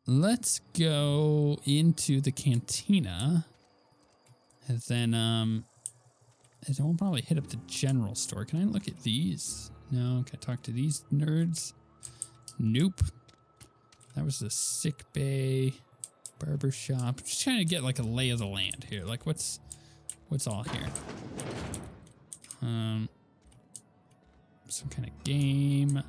Let's go into the cantina. And then we'll probably hit up the general store. Can I look at these? No. Can I talk to these nerds? Nope. That was the sick bay, barber shop. Just trying to get like a lay of the land here. Like what's all here? Some kind of game.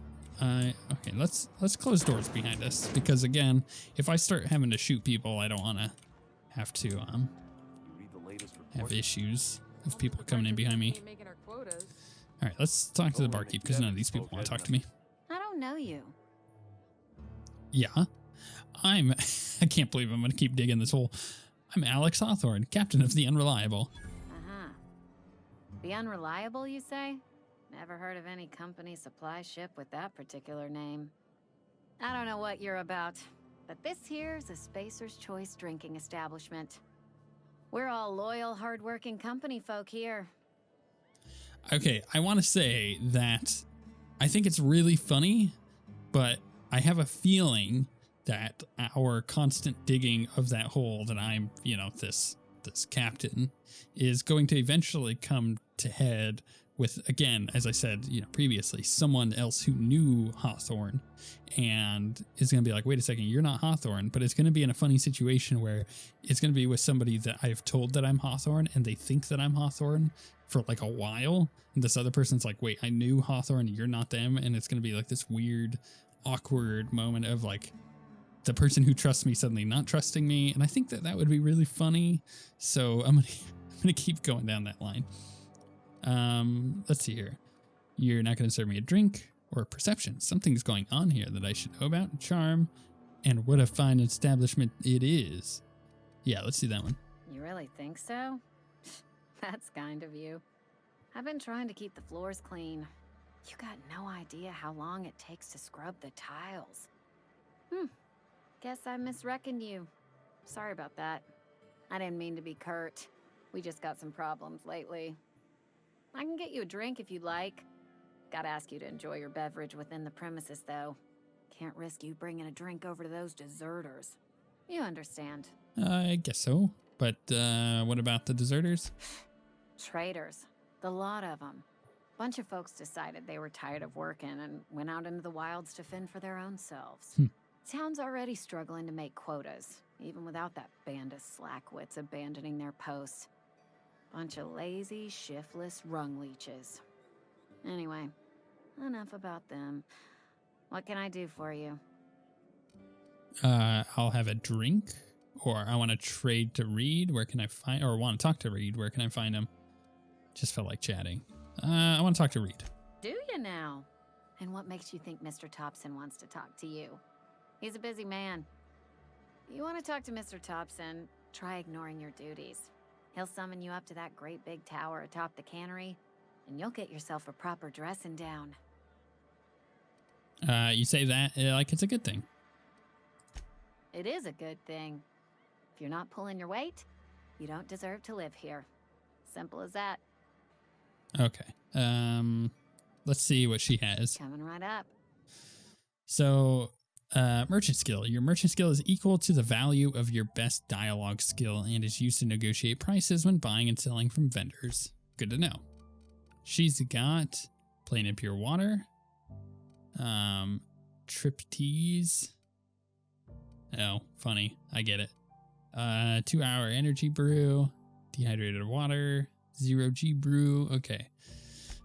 Okay, let's close doors behind us because again, if I start having to shoot people, I don't want to have to have issues of people coming in behind me. All right, let's talk to the barkeep because none of these people want to talk to me. I don't know you. Yeah, I can't believe I'm going to keep digging this hole. I'm Alex Hawthorne, captain of the Unreliable. Uh-huh. The Unreliable, you say? Never heard of any company supply ship with that particular name. I don't know what you're about, but this here's a Spacer's Choice drinking establishment. We're all loyal, hardworking company folk here. Okay, I want to say that I think it's really funny, but I have a feeling that our constant digging of that hole that I'm, this captain is going to eventually come to head with, again, as I said, previously, someone else who knew Hawthorne and is going to be like, wait a second, you're not Hawthorne, but it's going to be in a funny situation where it's going to be with somebody that I've told that I'm Hawthorne and they think that I'm Hawthorne for like a while. And this other person's like, wait, I knew Hawthorne, you're not them. And it's going to be like this weird, awkward moment of like the person who trusts me suddenly not trusting me. And I think that would be really funny. So I'm going to keep going down that line. Let's see here. You're not going to serve me a drink or perception. Something's going on here that I should know about. Charm. And what a fine establishment it is. Yeah, let's do that one. You really think so? That's kind of you. I've been trying to keep the floors clean. You got no idea how long it takes to scrub the tiles. Guess I misreckoned you. Sorry about that. I didn't mean to be curt. We just got some problems lately. I can get you a drink if you'd like. Gotta ask you to enjoy your beverage within the premises, though. Can't risk you bringing a drink over to those deserters. You understand. I guess so. But what about the deserters? Traitors. The lot of them. Bunch of folks decided they were tired of working and went out into the wilds to fend for their own selves. Town's already struggling to make quotas, even without that band of slackwits abandoning their posts. Bunch of lazy, shiftless rung leeches. Anyway, enough about them. What can I do for you? I'll have a drink, or I want to trade to Reed. Where can I find, or want to talk to Reed? Where can I find him? Just felt like chatting. I want to talk to Reed. Do you now? And what makes you think Mr. Thompson wants to talk to you? He's a busy man. You want to talk to Mr. Thompson, try ignoring your duties. He'll summon you up to that great big tower atop the cannery, and you'll get yourself a proper dressing down. You say that like it's a good thing. It is a good thing. If you're not pulling your weight, you don't deserve to live here. Simple as that. Okay. Let's see what she has. Coming right up. So, merchant skill. Your merchant skill is equal to the value of your best dialogue skill and is used to negotiate prices when buying and selling from vendors. Good to know. She's got plain and pure water. Triptease. Oh, funny. I get it. 2-hour energy brew. Dehydrated water. 0G brew. Okay.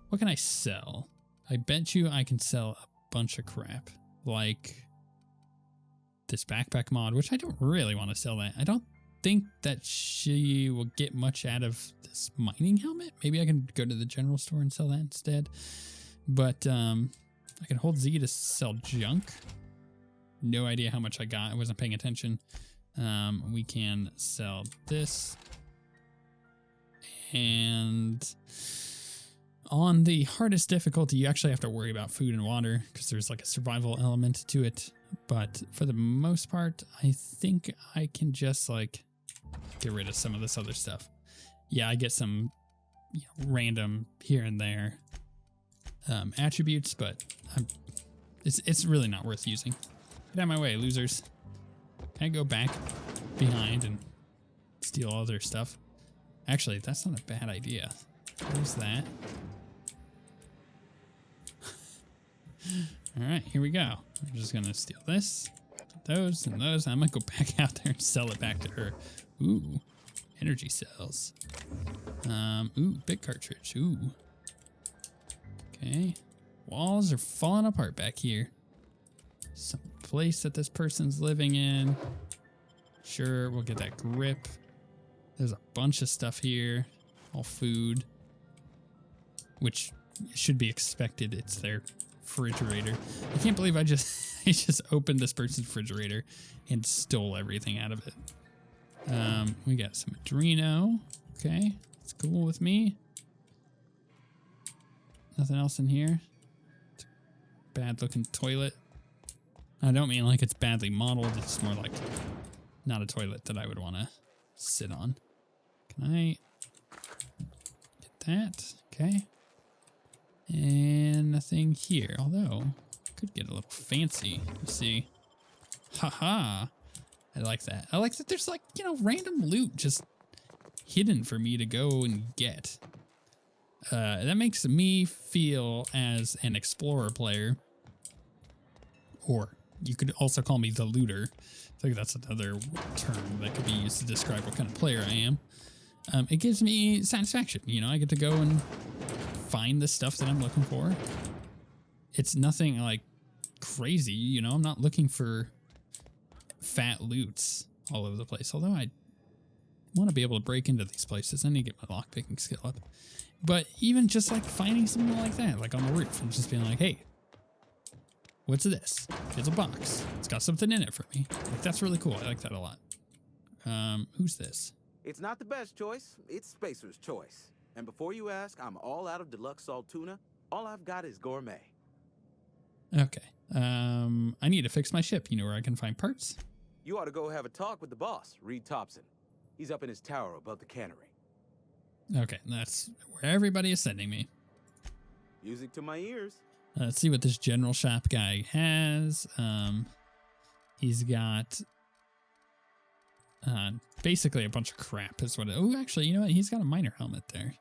What can I sell? I bet you I can sell a bunch of crap. Like this backpack mod, which I don't really want to sell that. I don't think that she will get much out of this mining helmet. Maybe I can go to the general store and sell that instead. But I can hold Z to sell junk. No idea how much I got. I wasn't paying attention. We can sell this. And on the hardest difficulty, you actually have to worry about food and water because there's like a survival element to it. But for the most part, I think I can just like get rid of some of this other stuff. Yeah, I get some random here and there. attributes, but it's really not worth using. Get out of my way, losers. Can I go back behind and steal all their stuff? Actually, that's not a bad idea. There's that. All right, here we go. I'm just gonna steal this, those, and those. I'm gonna go back out there and sell it back to her. Ooh, energy cells. Ooh, big cartridge. Ooh. Okay. Walls are falling apart back here. Some place that this person's living in. Sure, we'll get that grip. There's a bunch of stuff here. All food. Which should be expected. It's their refrigerator. I can't believe I just opened this person's refrigerator and stole everything out of it. We got some Adreno. Okay, it's cool with me. Nothing else in here. Bad looking toilet. I don't mean like it's badly modeled. It's more like not a toilet that I would want to sit on. Can I get that? Okay. And nothing here. Although, I could get a little fancy. Let's see. Haha. I like that. I like that there's like, you know, random loot just hidden for me to go and get. That makes me feel as an explorer player, or you could also call me the looter. I think that's another term that could be used to describe what kind of player I am. It gives me satisfaction. You know, I get to go and find the stuff that I'm looking for. It's nothing like crazy, you know, I'm not looking for fat loots all over the place. Although I want to be able to break into these places. I need to get my lockpicking skill up. But even just like finding something like that, like on the roof, and just being like, hey, what's this? It's a box. It's got something in it for me. Like, that's really cool. I like that a lot. Who's this? It's not the best choice. It's Spacer's choice. And before you ask, I'm all out of deluxe salt tuna. All I've got is gourmet. Okay. I need to fix my ship. You know where I can find parts? You ought to go have a talk with the boss, Reed Thompson. He's up in his tower above the cannery. Okay, that's where everybody is sending me. Music to my ears. Let's see what this general shop guy has. He's got basically a bunch of crap is what it... Oh, actually, you know what? He's got a miner helmet there.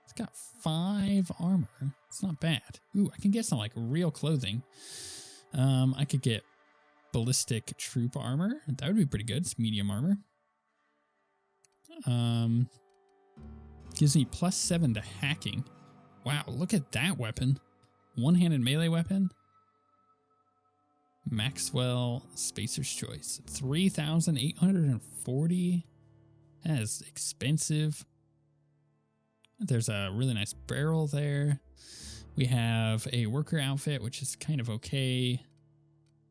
He's got 5 armor. It's not bad. Ooh, I can get some like real clothing. I could get ballistic troop armor. That would be pretty good. It's medium armor. Gives me +7 to hacking. Wow, look at that weapon. One-handed melee weapon. Maxwell Spacer's Choice. 3,840. That is expensive. There's a really nice barrel there. We have a worker outfit, which is kind of okay.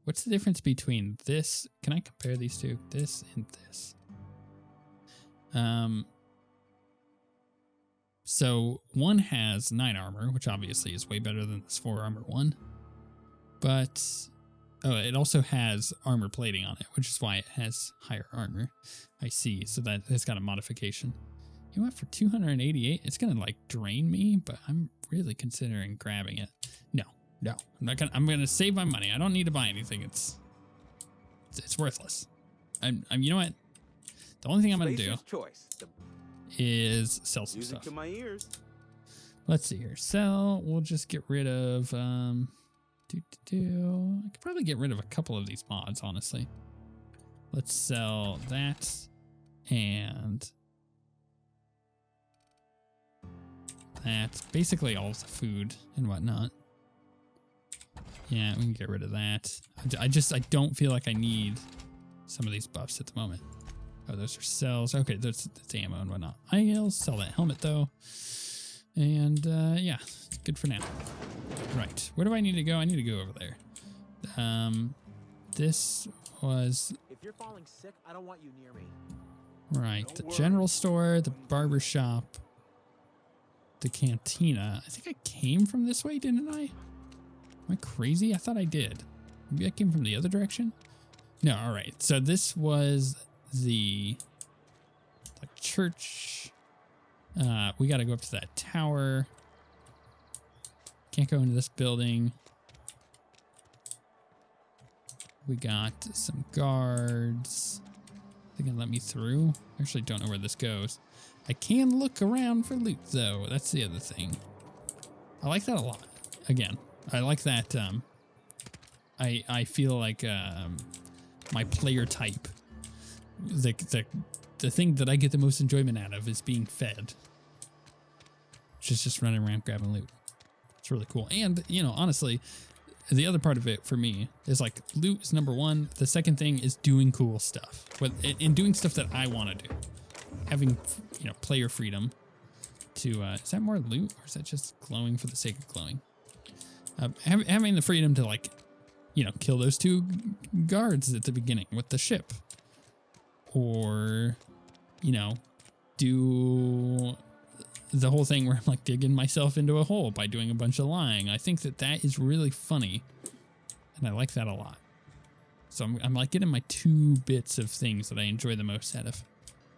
What's the difference between this? Can I compare these two? This and this. So one has 9 armor, which obviously is way better than this 4 armor one. But oh, it also has armor plating on it, which is why it has higher armor. I see. So that it's got a modification. You know what? For 288, it's gonna like drain me, but I'm really considering grabbing it. No, I'm not gonna. I'm gonna save my money. I don't need to buy anything. It's worthless. I'm. You know what? The only thing I'm gonna do is sell some stuff. To my ears. Let's see here. Sell. We'll just get rid of. I could probably get rid of a couple of these mods, honestly. Let's sell that and that. Basically all of the food and whatnot. Yeah, we can get rid of that. I don't feel like I need some of these buffs at the moment. Oh, those are cells. Okay, that's ammo and whatnot. I'll sell that helmet though. And yeah, good for now. Right, where do I need to go? I need to go over there. This was... If you're falling sick, I don't want you near me. Right, the general store, the barber shop, the cantina. I think I came from this way, didn't I? Am I crazy? I thought I did. Maybe I came from the other direction? No, all right. So this was the church. We got to go up to that tower. Can't go into this building. We got some guards. They're gonna let me through. I actually don't know where this goes. I can look around for loot though. That's the other thing. I like that a lot. Again, I like that. I feel like my player type, the thing that I get the most enjoyment out of is being fed. Just running around grabbing loot. It's really cool. And, you know, honestly, the other part of it for me is like loot is number one. The second thing is doing cool stuff. And doing stuff that I want to do. Having, you know, player freedom to, is that more loot or is that just glowing for the sake of glowing? Having the freedom to, like, you know, kill those two guards at the beginning with the ship. Or, you know, do the whole thing where I'm like digging myself into a hole by doing a bunch of lying. I think that that is really funny. And I like that a lot. So I'm like getting my 2 bits of things that I enjoy the most out of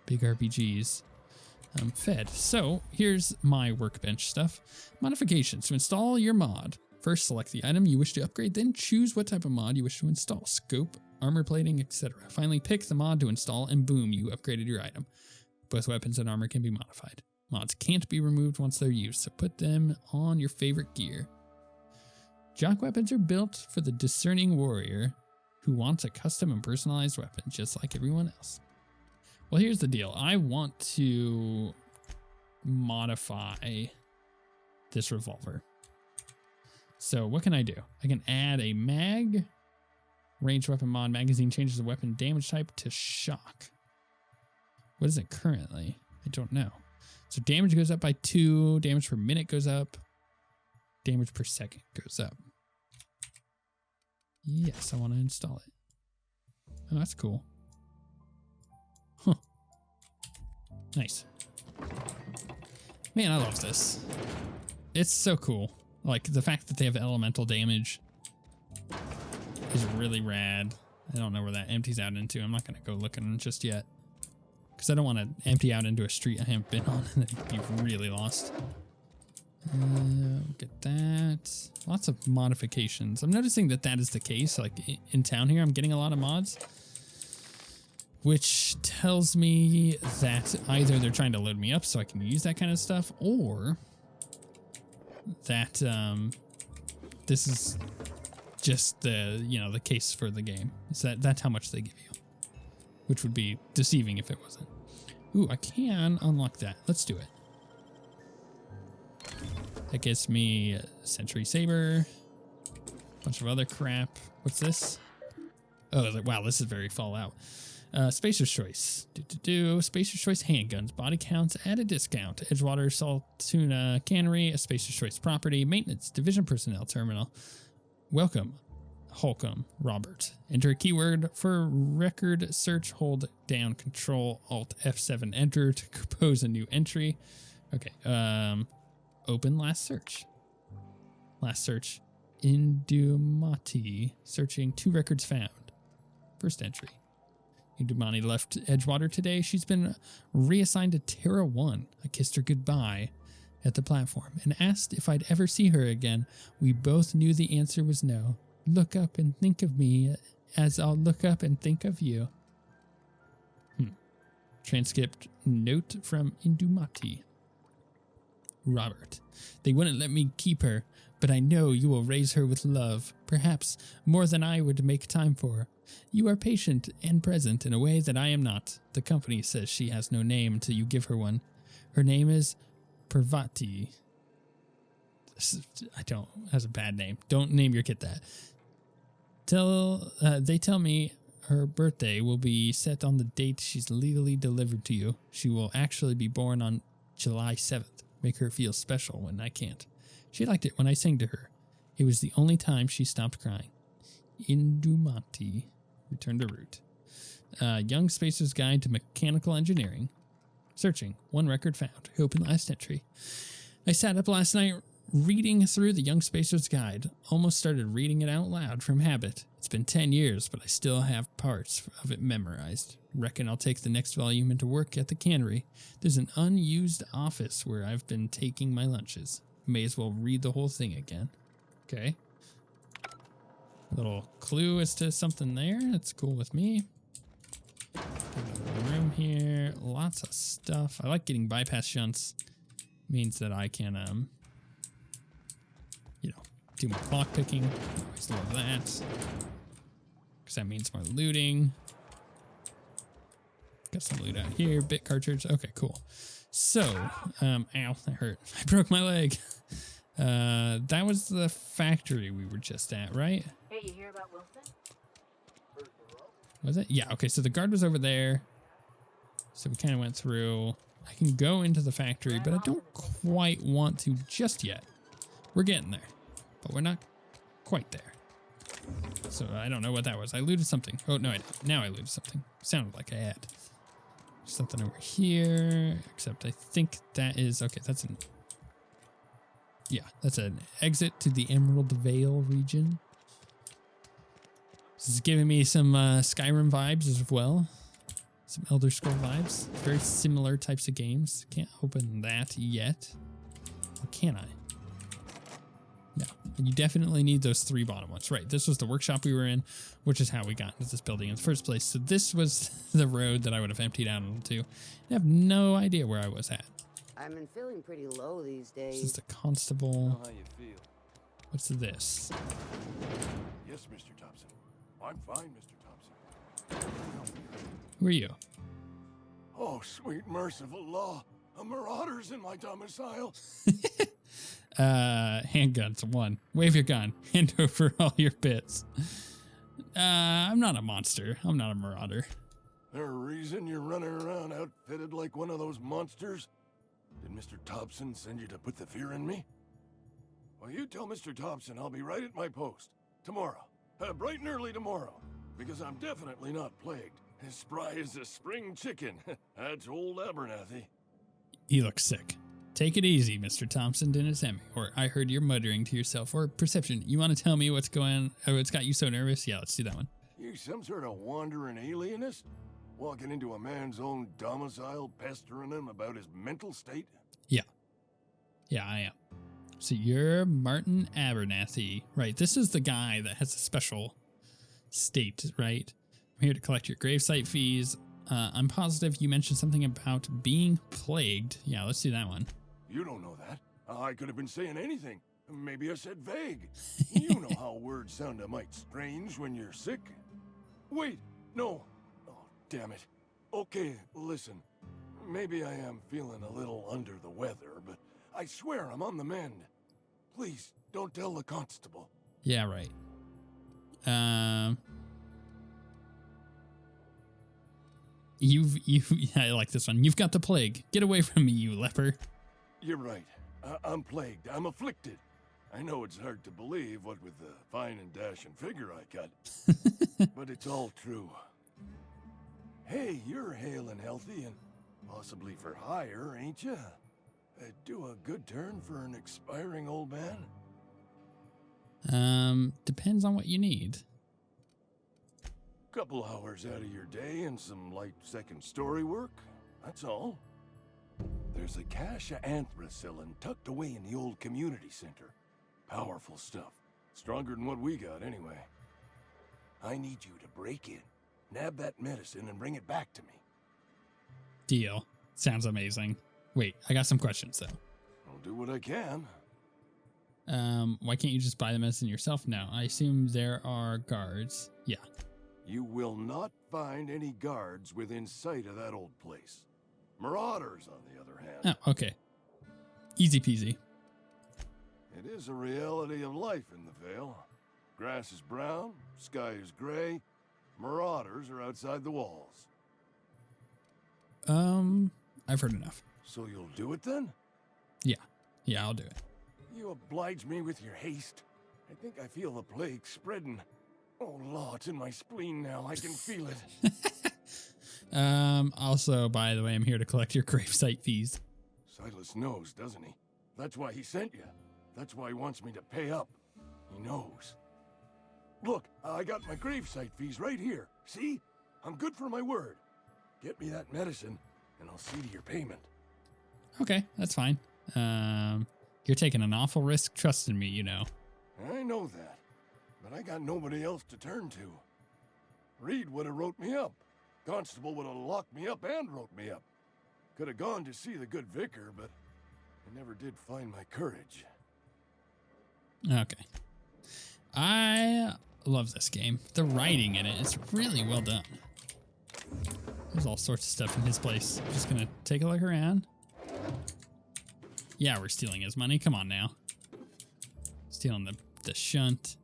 big RPGs fed. So here's my workbench stuff. Modifications. To install your mod, first select the item you wish to upgrade, then choose what type of mod you wish to install. Scope, armor plating, etc. Finally pick the mod to install and boom, you upgraded your item. Both weapons and armor can be modified. Mods can't be removed once they're used, so put them on your favorite gear. Jock weapons are built for the discerning warrior who wants a custom and personalized weapon just like everyone else. Well, here's the deal. I want to modify this revolver. So what can I do? I can add a mag. Ranged weapon mod. Magazine changes the weapon damage type to shock. What is it currently? I don't know. So damage goes up by 2. Damage per minute goes up. Damage per second goes up. Yes, I want to install it. Oh, that's cool. Huh. Nice. Man, I love this. It's so cool. Like, the fact that they have elemental damage is really rad. I don't know where that empties out into. I'm not going to go looking just yet. Because I don't want to empty out into a street I haven't been on and then be really lost. Get that. Lots of modifications. I'm noticing that that is the case. Like in town here, I'm getting a lot of mods. Which tells me that either they're trying to load me up so I can use that kind of stuff, or that this is just the, you know, the case for the game. So that's how much they give you. Which would be deceiving if it wasn't. Ooh, I can unlock that. Let's do it. That gives me a Century Saber. A bunch of other crap. What's this? Oh, wow, this is very Fallout. Spacer's Choice. Spacer's Choice handguns. Body counts at a discount. Edgewater, Saltuna Cannery. A Spacer's Choice property. Maintenance. Division personnel terminal. Welcome. Holcomb, Robert. Enter a keyword for record search. Hold down Control Alt F7 Enter to compose a new entry. Okay. Open last search. Last search. Indumati. Searching 2 records found. First entry. Indumati left Edgewater today. She's been reassigned to Terra 1. I kissed her goodbye at the platform and asked if I'd ever see her again. We both knew the answer was no. Look up and think of me as I'll look up and think of you. Transcript note from Indumati. Robert. They wouldn't let me keep her, but I know you will raise her with love, perhaps more than I would make time for. You are patient and present in a way that I am not. The company says she has no name until you give her one. Her name is Parvati. Has a bad name. Don't name your kid that. They tell me her birthday will be set on the date she's legally delivered to you. She will actually be born on July 7th. Make her feel special when I can't. She liked it when I sang to her. It was the only time she stopped crying. Indumati. Return to root. Young Spacer's Guide to Mechanical Engineering. Searching. 1 record found. Open last entry. I sat up last night reading through the Young Spacer's Guide. Almost started reading it out loud from habit. It's been 10 years, but I still have parts of it memorized. Reckon I'll take the next volume into work at the cannery. There's an unused office where I've been taking my lunches. May as well read the whole thing again. Okay. Little clue as to something there. That's cool with me. Another room here. Lots of stuff. I like getting bypass shunts. Means that I can, you know, do my clock picking. Always love that. Because that means more looting. Got some loot out here. Bit cartridge. Okay, cool. So, ow, that hurt. I broke my leg. That was the factory we were just at, right? Hey, you hear about Wilson? Was it? Yeah, okay, so the guard was over there. So we kind of went through. I can go into the factory, but I don't quite want to just yet. We're getting there, but we're not quite there. So I don't know what that was. I looted something. Oh, no, I didn't. Now I looted something. Sounded like I had. Something over here, except I think that is, okay, that's an, yeah, that's an exit to the Emerald Vale region. This is giving me some Skyrim vibes as well. Some Elder Scroll vibes. Very similar types of games. Can't open that yet. Or can I? No. And you definitely need those 3 bottom ones. Right, this was the workshop we were in, which is how we got into this building in the first place. So this was the road that I would have emptied out onto. I have no idea where I was at. I've been feeling pretty low these days. This is the constable. How you feel? What's this? Yes, Mr. Thompson. I'm fine, Mr. Thompson. Who are you? Oh, sweet merciful law. A marauder's in my domicile. Handguns, 1. Wave your gun. Hand over all your bits. I'm not a monster. I'm not a marauder. There a reason you're running around outfitted like one of those monsters? Did Mr. Thompson send you to put the fear in me? Well, you tell Mr. Thompson I'll be right at my post. Tomorrow. Bright and early tomorrow. Because I'm definitely not plagued. As spry as a spring chicken. That's old Abernathy. He looks sick. Take it easy, Mr. Thompson, didn't send me. Or I heard you're muttering to yourself. Or Perception, you want to tell me what's going on? What's got you so nervous? Yeah, let's do that one. You some sort of wandering alienist? Walking into a man's own domicile, pestering him about his mental state? Yeah. Yeah, I am. So you're Martin Abernathy. Right, this is the guy that has a special state, right? I'm here to collect your gravesite fees. I'm positive you mentioned something about being plagued. Yeah, let's do that one. You don't know that. I could have been saying anything. Maybe I said vague. You know how words sound a mite strange when you're sick. Wait, no. Oh, damn it. Okay, listen. Maybe I am feeling a little under the weather, but I swear I'm on the mend. Please, don't tell the constable. Yeah, right. I like this one. You've got the plague. Get away from me, you leper. You're right. I'm plagued. I'm afflicted. I know it's hard to believe what with the fine and dashing figure I got. But it's all true. Hey, you're hale and healthy and possibly for hire, ain't you? Do a good turn for an expiring old man? Depends on what you need. Couple hours out of your day and some light second story work. That's all. There's a cache of anthracillin tucked away in the old community center. Powerful stuff. Stronger than what we got, anyway. I need you to break in, nab that medicine, and bring it back to me. Deal. Sounds amazing. Wait, I got some questions, though. I'll do what I can. Why can't you just buy the medicine yourself now? I assume there are guards. Yeah. You will not find any guards within sight of that old place. Marauders, on the other hand. Oh, okay. Easy peasy. It is a reality of life in the Vale. Grass is brown, sky is gray. Marauders are outside the walls. I've heard enough. So you'll do it then? Yeah. Yeah, I'll do it. You oblige me with your haste. I think I feel the plague spreading. Oh, Law, it's in my spleen now. I can feel it. Also, by the way, I'm here to collect your gravesite fees. Silas knows, doesn't he? That's why he sent you. That's why he wants me to pay up. He knows. Look, I got my gravesite fees right here. See? I'm good for my word. Get me that medicine, and I'll see to your payment. Okay, that's fine. You're taking an awful risk trusting me, you know. I know that, but I got nobody else to turn to. Reed would have wrote me up. Constable would have locked me up and wrote me up. Could have gone to see the good vicar, but I never did find my courage. Okay. I love this game. The writing in it is really well done. There's all sorts of stuff in his place. Just gonna take a look around. Yeah, we're stealing his money. Come on now. Stealing the shunt.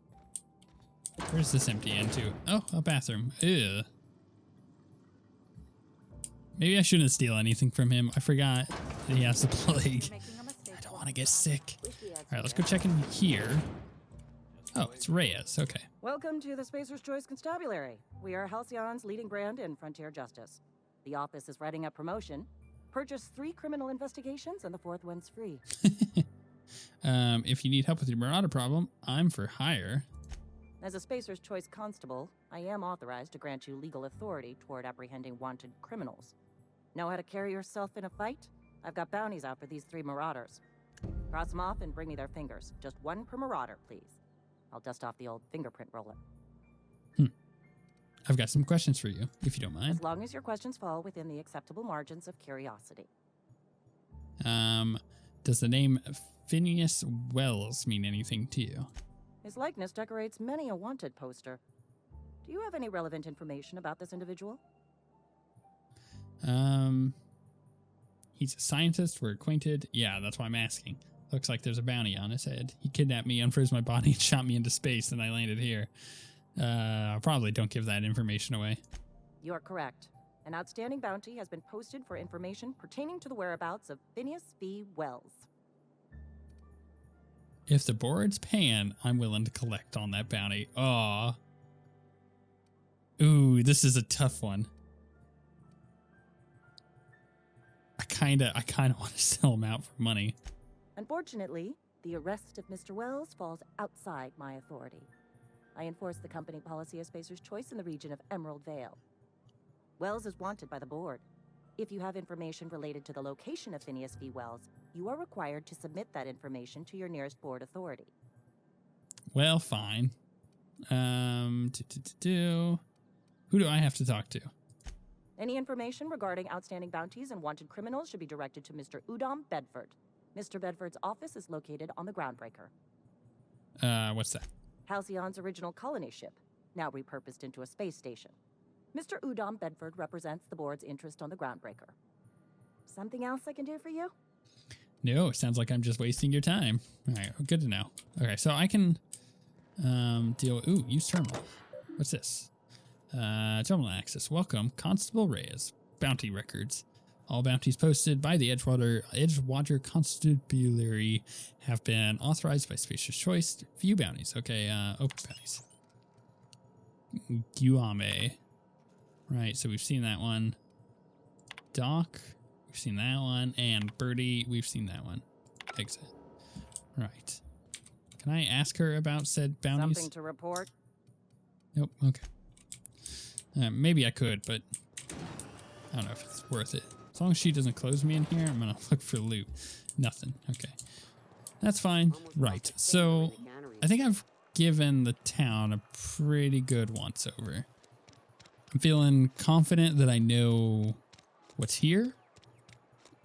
Where's this empty into? Oh, a bathroom. Ew. Maybe I shouldn't steal anything from him. I forgot that he has the plague. I don't want to get sick. All right, let's go check in here. Oh, it's Reyes. Okay. Welcome to the Spacer's Choice Constabulary. We are Halcyon's leading brand in frontier justice. The office is writing up promotion. Purchase 3 criminal investigations and the 4th one's free. If you need help with your marauder problem, I'm for hire. As a Spacer's Choice constable, I am authorized to grant you legal authority toward apprehending wanted criminals. Know how to carry yourself in a fight? I've got bounties out for these 3 marauders. Cross them off and bring me their fingers. Just 1 per marauder, please. I'll dust off the old fingerprint roller. I've got some questions for you, if you don't mind. As long as your questions fall within the acceptable margins of curiosity. Does the name Phineas Wells mean anything to you? His likeness decorates many a wanted poster. Do you have any relevant information about this individual? He's a scientist. We're acquainted. Yeah, that's why I'm asking. Looks like there's a bounty on his head. He kidnapped me, unfroze my body, and shot me into space, and I landed here. Probably don't give that information away. You are correct. An outstanding bounty has been posted for information pertaining to the whereabouts of Phineas V. Wells. If the board's paying, I'm willing to collect on that bounty. Aw. Ooh, this is a tough one. I kinda want to sell him out for money. Unfortunately, the arrest of Mr. Wells falls outside my authority. I enforce the company policy of Spacer's Choice in the region of Emerald Vale. Wells is wanted by the board. If you have information related to the location of Phineas V. Wells, you are required to submit that information to your nearest board authority. Well, fine. Who do I have to talk to? Any information regarding outstanding bounties and wanted criminals should be directed to Mr. Udom Bedford. Mr. Bedford's office is located on the Groundbreaker. What's that? Halcyon's original colony ship, now repurposed into a space station. Mr. Udom Bedford represents the board's interest on the Groundbreaker. Something else I can do for you? No, it sounds like I'm just wasting your time. All right, good to know. Okay, so I can deal with... Ooh, use terminal. What's this? Terminal access. Welcome, Constable Reyes. Bounty records. All bounties posted by the Edgewater Constabulary have been authorized by Spacer's Choice. View bounties. Okay, open bounties. Guame. Right, so we've seen that one. Doc, we've seen that one. And Birdie, we've seen that one. Exit. Right. Can I ask her about said bounties? Something to report? Nope, okay. Maybe I could, but I don't know if it's worth it. As long as she doesn't close me in here, I'm going to look for loot. Nothing. Okay. That's fine. Right. So I think I've given the town a pretty good once over. I'm feeling confident that I know what's here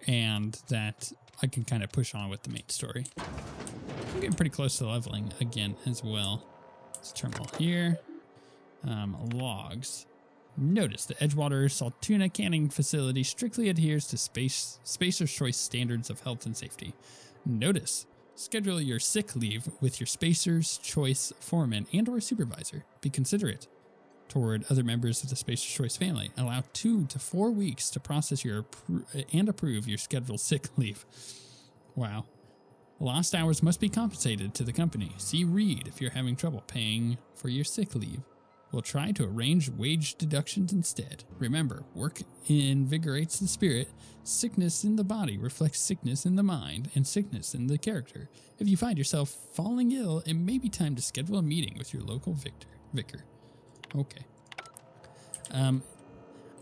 and that I can kind of push on with the main story. I'm getting pretty close to leveling again as well. Let's terminal here. Logs. Notice the Edgewater Saltuna canning facility strictly adheres to Spacer's Choice standards of health and safety. Notice, schedule your sick leave with your Spacer's Choice foreman and or supervisor. Be considerate toward other members of the Spacer's Choice family. Allow 2 to 4 weeks to process your and approve your scheduled sick leave. Wow. Lost hours must be compensated to the company. See Reed if you're having trouble paying for your sick leave. We'll try to arrange wage deductions instead. Remember, work invigorates the spirit. Sickness in the body reflects sickness in the mind and sickness in the character. If you find yourself falling ill, it may be time to schedule a meeting with your local vicar. Okay.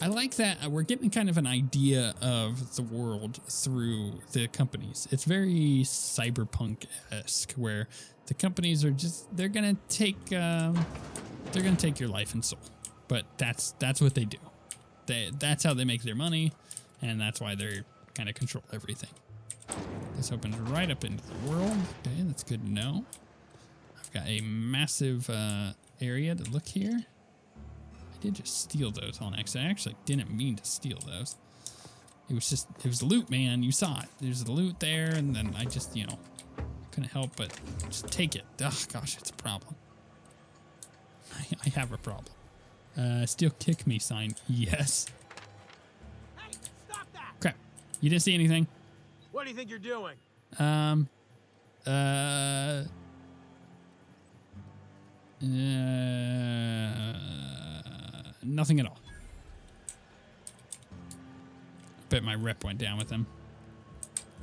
I like that we're getting kind of an idea of the world through the companies. It's very cyberpunk-esque, where the companies are just, they're gonna take your life and soul. But that's what they do. That's how they make their money, and that's why they're kind of control everything. This opens right up into the world. Okay, that's good to know. I've got a massive area to look here. I did just steal those on accident. I actually didn't mean to steal those. It was loot, man. You saw it. There's the loot there, and then I just, couldn't help but just take it. Oh, gosh, it's a problem. I have a problem. Still kick me sign. Yes. Hey, stop that! Crap. You didn't see anything? What do you think you're doing? Nothing at all. Bet my rep went down with him.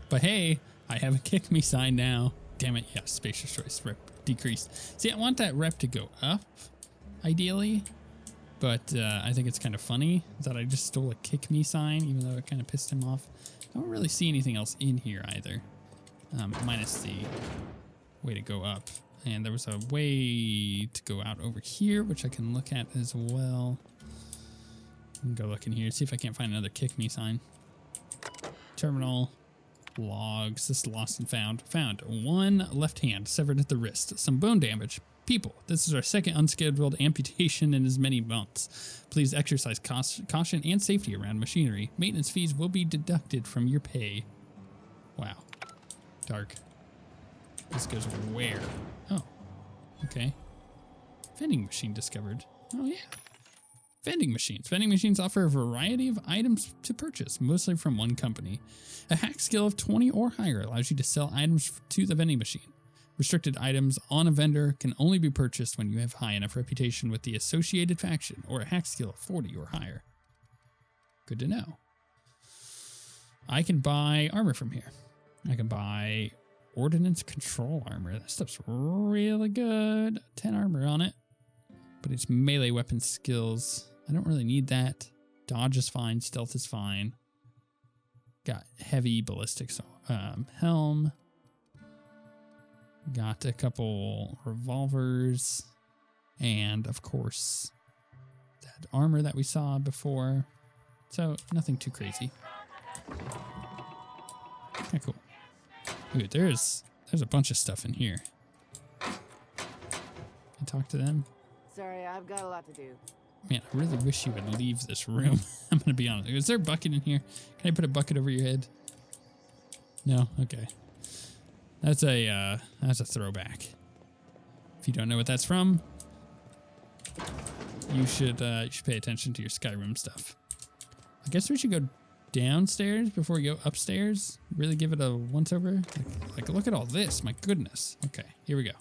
But hey, I have a kick me sign now. Damn it. Yeah, spacious choice rep decreased. See, I want that rep to go up, ideally. But I think it's kind of funny that I just stole a kick me sign, even though it kind of pissed him off. I don't really see anything else in here either, minus the way to go up. And there was a way to go out over here, which I can look at as well. I can go look in here, see if I can't find another kick me sign. Terminal. Logs. This is lost and found. Found. One left hand severed at the wrist. Some bone damage. People, this is our second unscheduled amputation in as many months. Please exercise caution and safety around machinery. Maintenance fees will be deducted from your pay. Wow. Dark. This goes where? Oh, okay. Vending machine discovered. Oh, yeah. Vending machines. Vending machines offer a variety of items to purchase, mostly from one company. A hack skill of 20 or higher allows you to sell items to the vending machine. Restricted items on a vendor can only be purchased when you have high enough reputation with the associated faction or a hack skill of 40 or higher. Good to know. I can buy armor from here. I can buy ordnance control armor. That stuff's really good. 10 armor on it. But it's melee weapon skills. I don't really need that. Dodge is fine. Stealth is fine. Got heavy ballistics helm. Got a couple revolvers. And, of course, that armor that we saw before. So, nothing too crazy. Okay, cool. Ooh, there's a bunch of stuff in here. Can I talk to them? Sorry, I've got a lot to do. Man, I really wish you would leave this room. I'm going to be honest. Is there a bucket in here? Can I put a bucket over your head? No? Okay. That's a throwback. If you don't know what that's from, you should pay attention to your Skyrim stuff. I guess we should go downstairs before we go upstairs. Really give it a once over. Like look at all this. My goodness. Okay, here we go.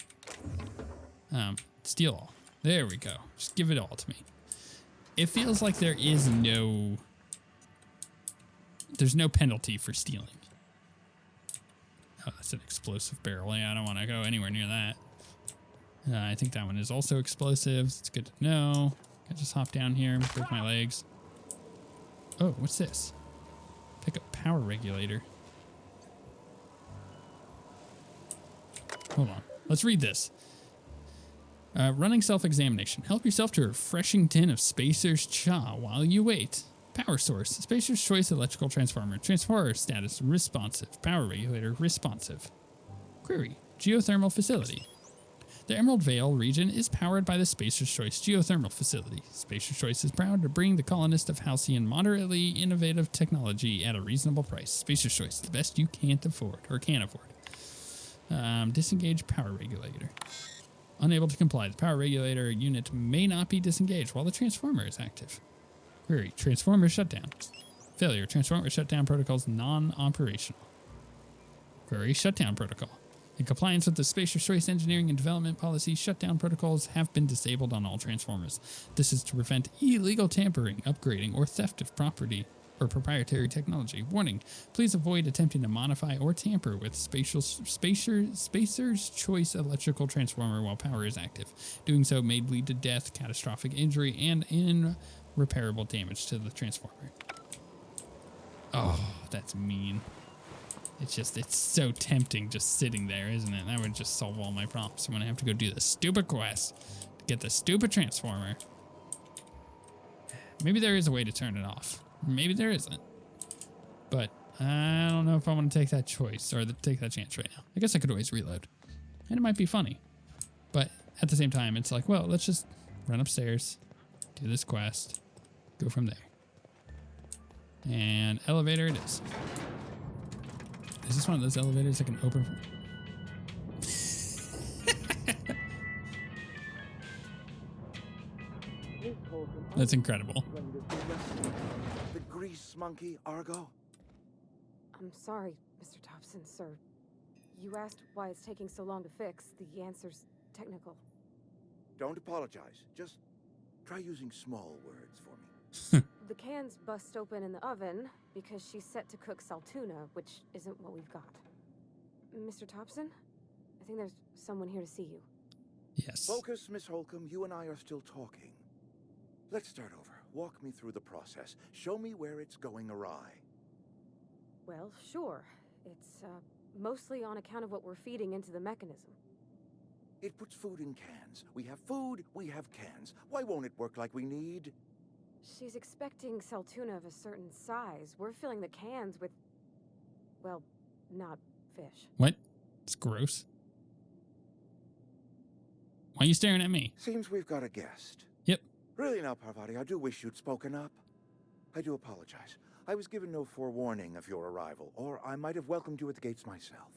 Steal all. There we go. Just give it all to me. It feels like there's no penalty for stealing. Oh, that's an explosive barrel. Yeah, I don't want to go anywhere near that. I think that one is also explosives. It's good to know. I just hop down here, break my legs. Oh, what's this? Pick up power regulator. Hold on. Let's read this. Running self-examination. Help yourself to a refreshing tin of Spacer's Cha while you wait. Power source. Spacer's Choice electrical transformer. Transformer status responsive. Power regulator responsive. Query. Geothermal facility. The Emerald Vale region is powered by the Spacer's Choice geothermal facility. Spacer's Choice is proud to bring the colonists of Halcyon moderately innovative technology at a reasonable price. Spacer's Choice, the best you can't afford or can afford. Disengage power regulator. Unable to comply. The power regulator unit may not be disengaged while the transformer is active. Query. Transformer shutdown. Failure. Transformer shutdown protocols non-operational. Query. Shutdown protocol. In compliance with the Spacer's Choice engineering and development policy, shutdown protocols have been disabled on all transformers. This is to prevent illegal tampering, upgrading, or theft of property or proprietary technology. Warning, please avoid attempting to modify or tamper with Spacer's Choice electrical transformer while power is active. Doing so may lead to death, catastrophic injury, and in repairable damage to the transformer. Oh, that's mean. It's so tempting just sitting there, isn't it? That would just solve all my problems. I'm gonna have to go do the stupid quest to get the stupid transformer. Maybe there is a way to turn it off. Maybe there isn't. But I don't know if I want to take that choice or take that chance right now. I guess I could always reload. And it might be funny. But at the same time, it's like, well, let's just run upstairs, do this quest, go from there. And elevator it is. Is this one of those elevators I can open? That's incredible. The grease monkey, Argo? I'm sorry, Mr. Thompson, sir. You asked why it's taking so long to fix. The answer's technical. Don't apologize. Just try using small words for me. The cans bust open in the oven because she's set to cook saltuna, which isn't what we've got. Mr. Thompson? I think there's someone here to see you. Yes. Focus, Miss Holcomb. You and I are still talking. Let's start over. Walk me through the process. Show me where it's going awry. Well, sure. It's, mostly on account of what we're feeding into the mechanism. It puts food in cans. We have food, we have cans. Why won't it work like we need? She's expecting saltuna of a certain size. We're filling the cans with, well, not fish. What? It's gross. Why are you staring at me? Seems we've got a guest. Yep. Really now, Parvati, I do wish you'd spoken up. I do apologize. I was given no forewarning of your arrival, or I might have welcomed you at the gates myself.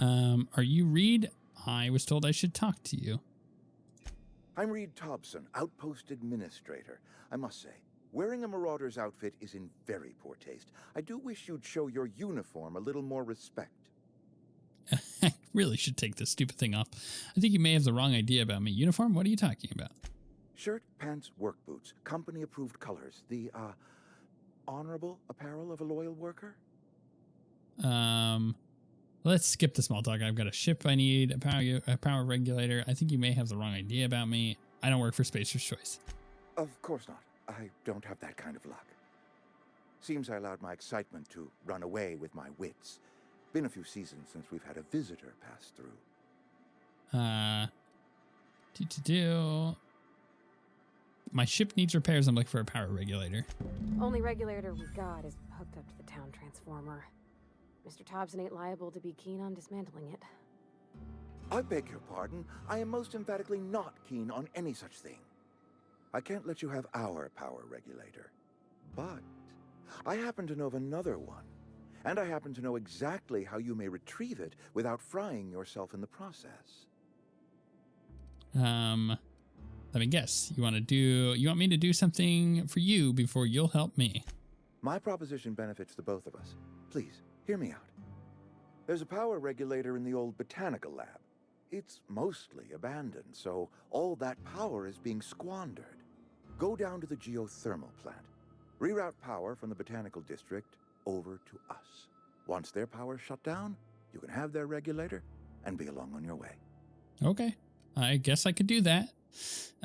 Are you Reed? I was told I should talk to you. I'm Reed Thompson, Outpost Administrator. I must say, wearing a Marauder's outfit is in very poor taste. I do wish you'd show your uniform a little more respect. I really should take this stupid thing off. I think you may have the wrong idea about me. Uniform? What are you talking about? Shirt, pants, work boots, company-approved colors. The, honorable apparel of a loyal worker? Let's skip the small talk. I've got a ship I need, a power regulator. I think you may have the wrong idea about me. I don't work for Spacer's Choice. Of course not. I don't have that kind of luck. Seems I allowed my excitement to run away with my wits. Been a few seasons since we've had a visitor pass through. My ship needs repairs. I'm looking for a power regulator. Only regulator we got is hooked up to the town transformer. Mr. Thompson ain't liable to be keen on dismantling it. I beg your pardon. I am most emphatically not keen on any such thing. I can't let you have our power regulator. But I happen to know of another one. And I happen to know exactly how you may retrieve it without frying yourself in the process. Let me guess. You want me to do something for you before you'll help me? My proposition benefits the both of us. Please, hear me out. There's a power regulator in the old botanical lab. It's mostly abandoned, so all that power is being squandered. Go down to the geothermal plant. Reroute power from the botanical district over to us. Once their power's shut down, you can have their regulator and be along on your way. Okay. I guess I could do that.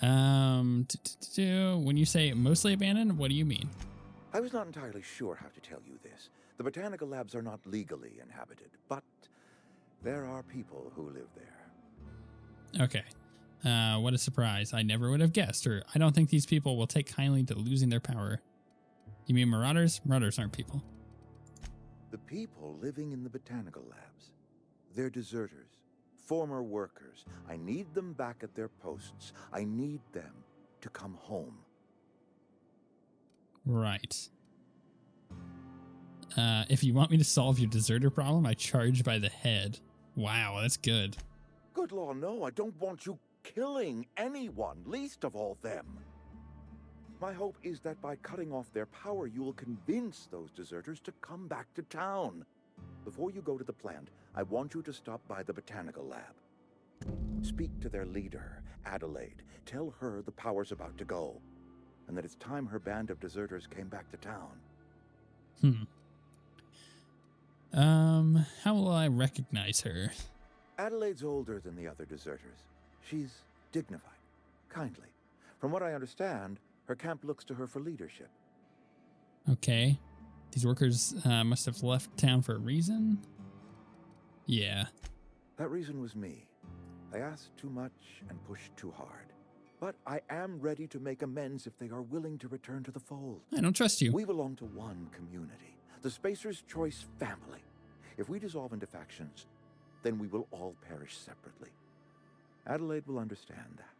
When you say mostly abandoned, what do you mean? I was not entirely sure how to tell you this. The botanical labs are not legally inhabited, but there are people who live there. Okay. What a surprise. I never would have guessed, or I don't think these people will take kindly to losing their power. You mean marauders? Marauders aren't people. The people living in the botanical labs. They're deserters, former workers. I need them back at their posts. I need them to come home. Right. If you want me to solve your deserter problem, I charge by the head. Wow, that's good. Good law, no, I don't want you killing anyone, least of all them. My hope is that by cutting off their power, you will convince those deserters to come back to town. Before you go to the plant, I want you to stop by the botanical lab. Speak to their leader, Adelaide. Tell her the power's about to go, and that it's time her band of deserters came back to town. How will I recognize her? Adelaide's older than the other deserters. She's dignified, kindly. From what I understand, Her camp looks to her for leadership. Okay. These workers must have left town for a reason? Yeah. That reason was me. I asked too much and pushed too hard. But I am ready to make amends if they are willing to return to the fold. I don't trust you. We belong to one community, the Spacer's Choice family. If we dissolve into factions, then we will all perish separately. Adelaide will understand that.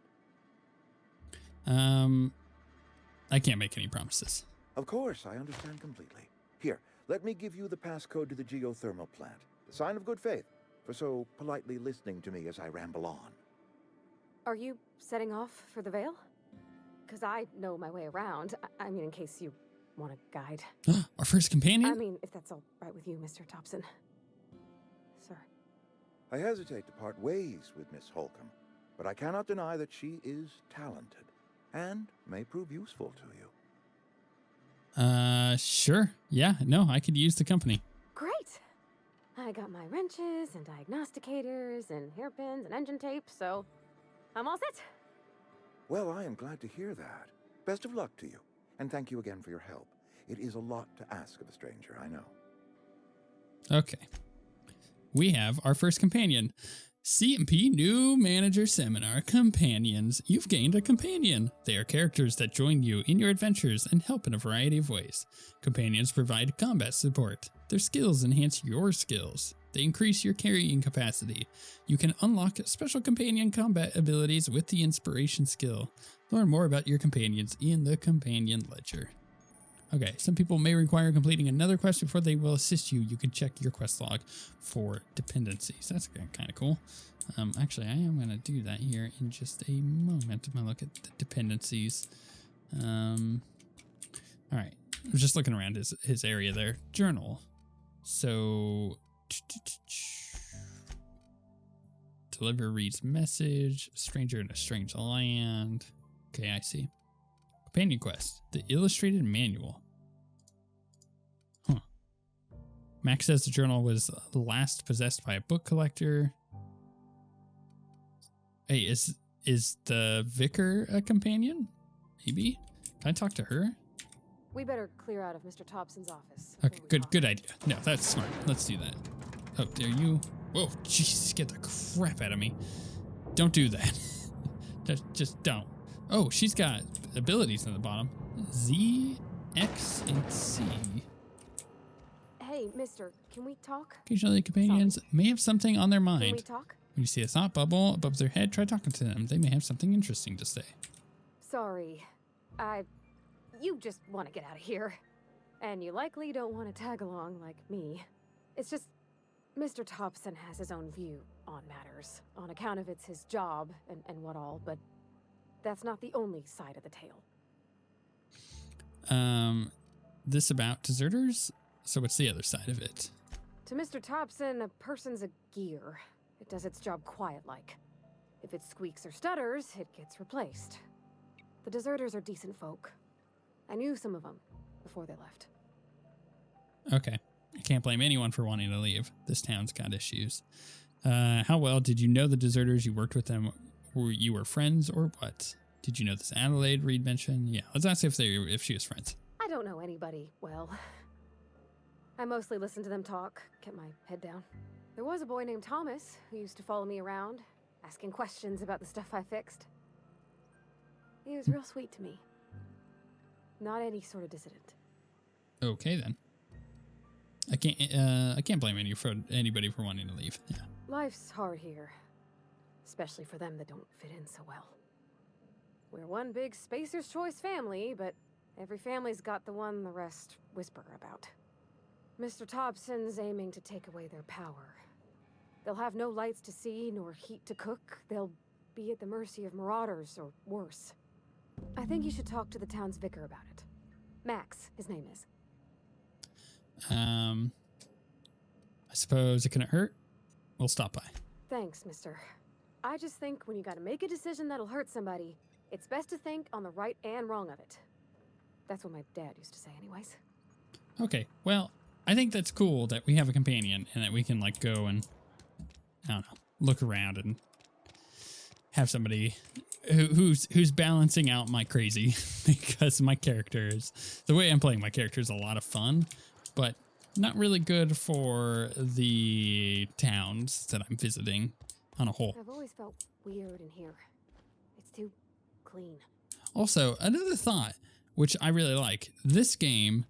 I can't make any promises. Of course, I understand completely. Here, let me give you the passcode to the geothermal plant. The sign of good faith for so politely listening to me as I ramble on. Are you setting off for the Vale? Because I know my way around. I mean, in case you want a guide. Our first companion? I mean, if that's all right with you, Mr. Thompson. Sir. I hesitate to part ways with Miss Holcomb, but I cannot deny that she is talented and may prove useful to you. Sure. Yeah, no, I could use the company. Great. I got my wrenches and diagnosticators and hairpins and engine tape, so I'm all set. Well, I am glad to hear that. Best of luck to you, and thank you again for your help. It is a lot to ask of a stranger, I know. Okay. We have our first companion. CMP New Manager Seminar Companions. You've gained a companion. They are characters that join you in your adventures and help in a variety of ways. Companions provide combat support. Their skills enhance your skills. They increase your carrying capacity. You can unlock special companion combat abilities with the Inspiration skill. Learn more about your companions in the Companion Ledger. Okay, some people may require completing another quest before they will assist you. You can check your quest log for dependencies. That's kind of cool. Actually, I am going to do that here in just a moment. I'm going to look at the dependencies. All right, I'm just looking around his area there. Journal. So, deliver reads message. Stranger in a strange land. Okay, I see. Companion quest. The illustrated manual. Huh. Max says the journal was last possessed by a book collector. Hey, is the vicar a companion? Maybe? Can I talk to her? We better clear out of Mr. Thompson's office. Okay, good idea. No, that's smart. Let's do that. Oh, dare you? Whoa, Jesus, get the crap out of me. Don't do that. just don't. Oh, she's got abilities on the bottom. Z, X, and C. Hey, mister, can we talk? Occasionally, companions may have something on their mind. Can we talk? When you see a thought bubble above their head, try talking to them. They may have something interesting to say. Sorry. You just want to get out of here. And you likely don't want to tag along like me. It's just, Mr. Thompson has his own view on matters. On account of it's his job and what all, but that's not the only side of the tale. This about deserters? So what's the other side of it? To Mr. Thompson, a person's a gear. It does its job quiet-like. If it squeaks or stutters, it gets replaced. The deserters are decent folk. I knew some of them before they left. Okay. I can't blame anyone for wanting to leave. This town's got issues. How well did you know the deserters? You worked with them? You were friends or what? Did you know this Adelaide Reed mentioned? Yeah, let's ask if she was friends. I don't know anybody well. I mostly listened to them talk, kept my head down. There was a boy named Thomas who used to follow me around, asking questions about the stuff I fixed. He was real sweet to me. Not any sort of dissident. Okay then. I can't blame anybody for wanting to leave. Yeah. Life's hard here, especially for them that don't fit in so well. We're one big Spacer's Choice family, but every family's got the one the rest whisper about. Mr. Thompson's aiming to take away their power. They'll have no lights to see, nor heat to cook. They'll be at the mercy of marauders, or worse. I think you should talk to the town's vicar about it. Max, his name is. I suppose it couldn't hurt. We'll stop by. Thanks, mister. I just think when you gotta make a decision that'll hurt somebody, it's best to think on the right and wrong of it. That's what my dad used to say anyways. Okay, well, I think that's cool that we have a companion and that we can, go and, I don't know, look around and have somebody who's balancing out my crazy because my character is, the way I'm playing my character is a lot of fun, but not really good for the towns that I'm visiting on a whole. I've always felt weird in here. It's too clean. Also, another thought, which I really like, this game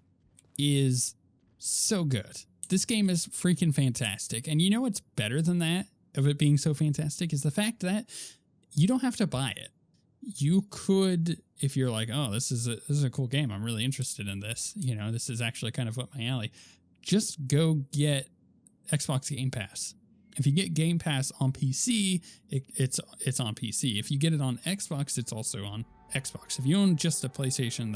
is so good. This game is freaking fantastic. And you know what's better than that, of it being so fantastic, is the fact that you don't have to buy it. You could, if you're like, oh, this is a cool game, I'm really interested in this, you know, this is actually kind of up my alley, just go get Xbox Game Pass. If you get Game Pass on PC, it's on PC. If you get it on Xbox, it's also on Xbox. If you own just a PlayStation,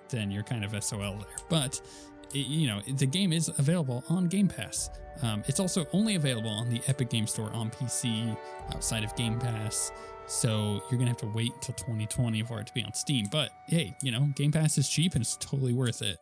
then you're kind of SOL there. But you know, the game is available on Game Pass. It's also only available on the Epic Game Store on PC outside of Game Pass. So you're gonna have to wait until 2020 for it to be on Steam. But hey, you know, Game Pass is cheap and it's totally worth it.